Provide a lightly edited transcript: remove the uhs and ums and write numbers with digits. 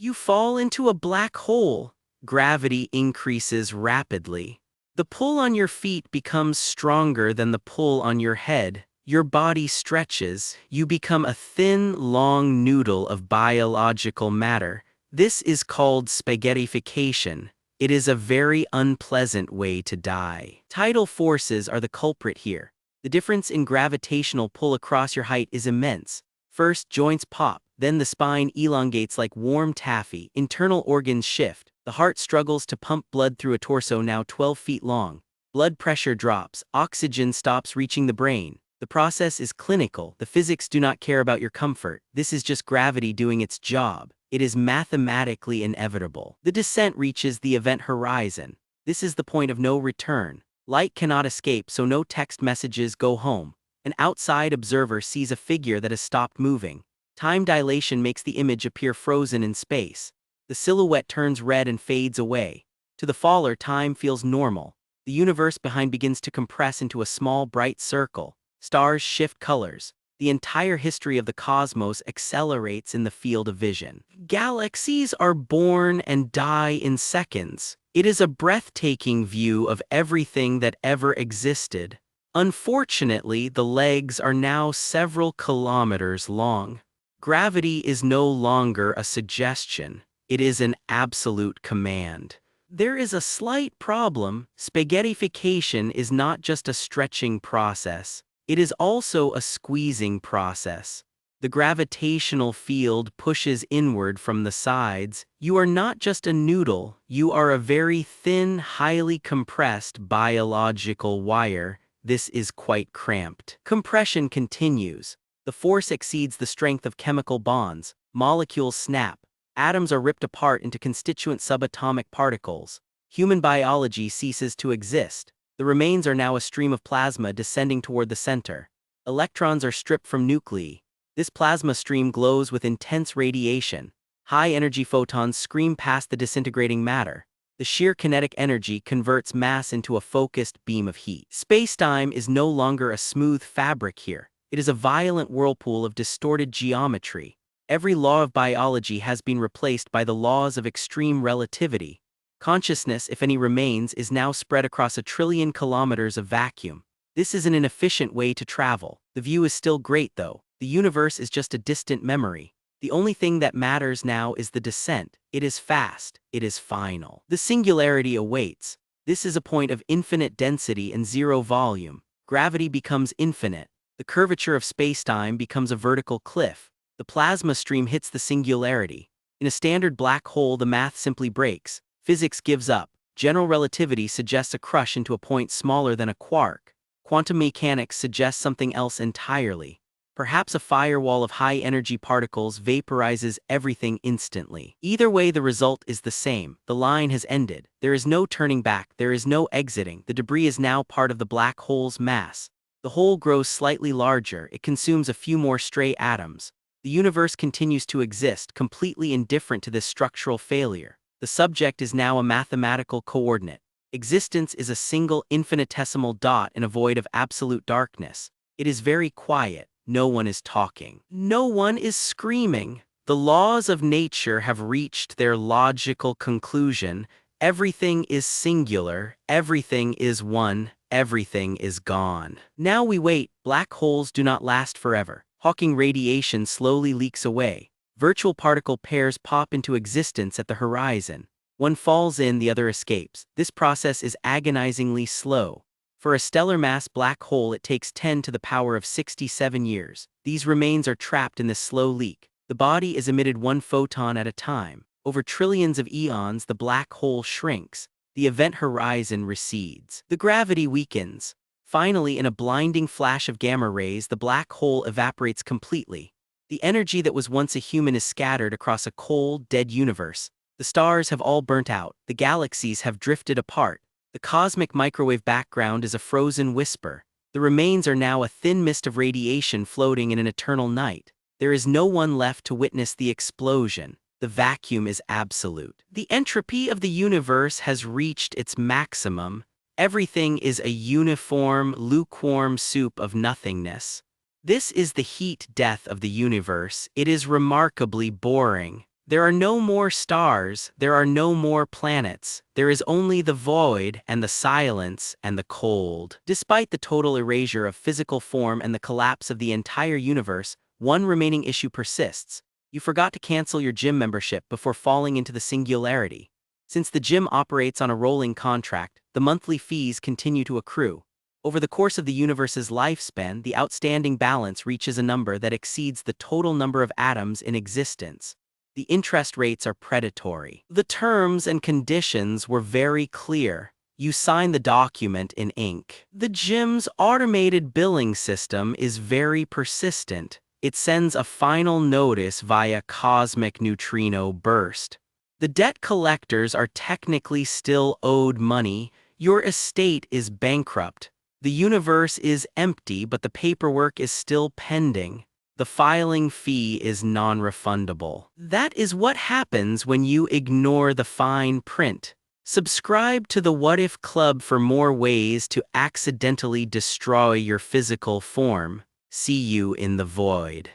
You fall into a black hole. Gravity increases rapidly. The pull on your feet becomes stronger than the pull on your head. Your body stretches. You become a thin, long noodle of biological matter. This is called spaghettification. It is a very unpleasant way to die. Tidal forces are the culprit here. The difference in gravitational pull across your height is immense. First, joints pop, then the spine elongates like warm taffy, internal organs shift, the heart struggles to pump blood through a torso now 12 feet long. Blood pressure drops, oxygen stops reaching the brain. The process is clinical, the physics do not care about your comfort, this is just gravity doing its job. It is mathematically inevitable. The descent reaches the event horizon. This is the point of no return. Light cannot escape, so no text messages go home. An outside observer sees a figure that has stopped moving. Time dilation makes the image appear frozen in space. The silhouette turns red and fades away. To the faller, time feels normal. The universe behind begins to compress into a small, bright circle. Stars shift colors. The entire history of the cosmos accelerates in the field of vision. Galaxies are born and die in seconds. It is a breathtaking view of everything that ever existed. Unfortunately, the legs are now several kilometers long. Gravity is no longer a suggestion. It is an absolute command. There is a slight problem. Spaghettification is not just a stretching process. It is also a squeezing process. The gravitational field pushes inward from the sides. You are not just a noodle, you are a very thin, highly compressed biological wire. This is quite cramped. Compression continues. The force exceeds the strength of chemical bonds. Molecules snap. Atoms are ripped apart into constituent subatomic particles. Human biology ceases to exist. The remains are now a stream of plasma descending toward the center. Electrons are stripped from nuclei. This plasma stream glows with intense radiation. High-energy photons scream past the disintegrating matter. The sheer kinetic energy converts mass into a focused beam of heat. Space-time is no longer a smooth fabric here. It is a violent whirlpool of distorted geometry. Every law of biology has been replaced by the laws of extreme relativity. Consciousness, if any remains, is now spread across 1 trillion kilometers of vacuum. This is an inefficient way to travel. The view is still great, though. The universe is just a distant memory. The only thing that matters now is the descent. It is fast. It is final. The singularity awaits. This is a point of infinite density and zero volume. Gravity becomes infinite. The curvature of spacetime becomes a vertical cliff. The plasma stream hits the singularity. In a standard black hole, the math simply breaks. Physics gives up. General relativity suggests a crush into a point smaller than a quark. Quantum mechanics suggests something else entirely. Perhaps a firewall of high-energy particles vaporizes everything instantly. Either way, the result is the same. The line has ended. There is no turning back. There is no exiting. The debris is now part of the black hole's mass. The hole grows slightly larger. It consumes a few more stray atoms. The universe continues to exist, completely indifferent to this structural failure. The subject is now a mathematical coordinate. Existence is a single infinitesimal dot in a void of absolute darkness. It is very quiet. No one is talking. No one is screaming. The laws of nature have reached their logical conclusion. Everything is singular. Everything is one. Everything is gone. Now we wait. Black holes do not last forever. Hawking radiation slowly leaks away. Virtual particle pairs pop into existence at the horizon. One falls in, the other escapes. This process is agonizingly slow. For a stellar mass black hole, it takes 10 to the power of 67 years. These remains are trapped in this slow leak. The body is emitted one photon at a time. Over trillions of eons, the black hole shrinks. The event horizon recedes. The gravity weakens. Finally, in a blinding flash of gamma rays, the black hole evaporates completely. The energy that was once a human is scattered across a cold, dead universe. The stars have all burnt out. The galaxies have drifted apart. The cosmic microwave background is a frozen whisper. The remains are now a thin mist of radiation floating in an eternal night. There is no one left to witness the explosion. The vacuum is absolute. The entropy of the universe has reached its maximum. Everything is a uniform, lukewarm soup of nothingness. This is the heat death of the universe. It is remarkably boring. There are no more stars, there are no more planets, there is only the void and the silence and the cold. Despite the total erasure of physical form and the collapse of the entire universe, one remaining issue persists. You forgot to cancel your gym membership before falling into the singularity. Since the gym operates on a rolling contract, the monthly fees continue to accrue. Over the course of the universe's lifespan, the outstanding balance reaches a number that exceeds the total number of atoms in existence. The interest rates are predatory. The terms and conditions were very clear. You sign the document in ink. The gym's automated billing system is very persistent. It sends a final notice via cosmic neutrino burst. The debt collectors are technically still owed money. Your estate is bankrupt. The universe is empty, but the paperwork is still pending. The filing fee is non-refundable. That is what happens when you ignore the fine print. Subscribe to the What If Club for more ways to accidentally destroy your physical form. See you in the void.